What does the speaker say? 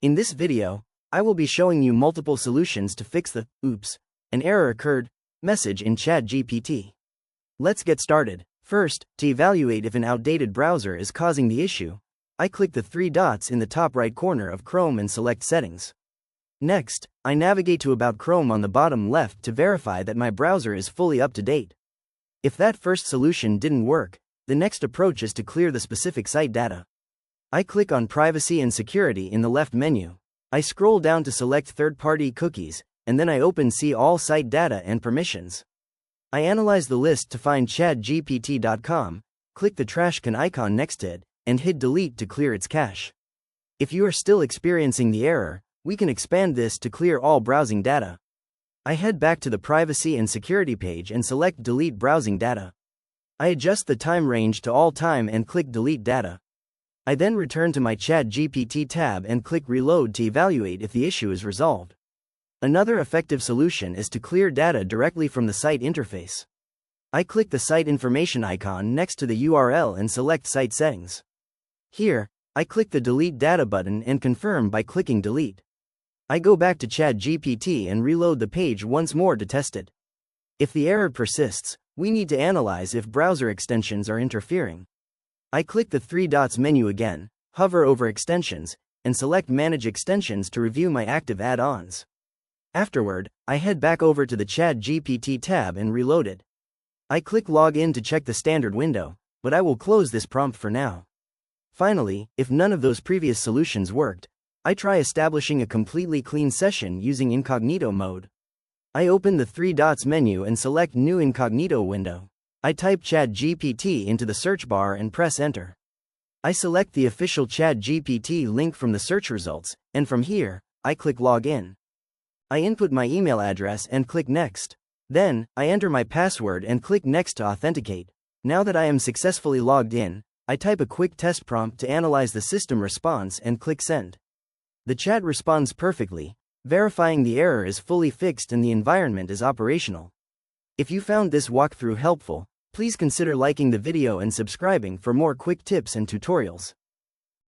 In this video, I will be showing you multiple solutions to fix the "oops, an error occurred" message in ChatGPT. Let's get started. First, to evaluate if an outdated browser is causing the issue, I click the three dots in the top right corner of Chrome and select Settings. Next, I navigate to About Chrome on the bottom left to verify that my browser is fully up to date. If that first solution didn't work, the next approach is to clear the specific site data. I click on Privacy and Security in the left menu. I scroll down to select Third-Party Cookies, and then I open See All Site Data and Permissions. I analyze the list to find ChatGPT.com, click the trash can icon next to it, and hit Delete to clear its cache. If you are still experiencing the error, we can expand this to clear all browsing data. I head back to the Privacy and Security page and select Delete Browsing Data. I adjust the time range to all time and click Delete Data. I then return to my ChatGPT tab and click Reload to evaluate if the issue is resolved. Another effective solution is to clear data directly from the site interface. I click the site information icon next to the URL and select Site Settings. Here, I click the Delete Data button and confirm by clicking Delete. I go back to ChatGPT and reload the page once more to test it. If the error persists, we need to analyze if browser extensions are interfering. I click the three dots menu again, hover over Extensions, and select Manage Extensions to review my active add-ons. Afterward, I head back over to the ChatGPT tab and reload it. I click Log In to check the standard window, but I will close this prompt for now. Finally, if none of those previous solutions worked, I try establishing a completely clean session using incognito mode. I open the three dots menu and select New Incognito window. I type ChatGPT into the search bar and press Enter. I select the official ChatGPT link from the search results, and from here, I click Log In. I input my email address and click Next. Then, I enter my password and click Next to authenticate. Now that I am successfully logged in, I type a quick test prompt to analyze the system response and click Send. The chat responds perfectly, verifying the error is fully fixed and the environment is operational. If you found this walkthrough helpful, please consider liking the video and subscribing for more quick tips and tutorials.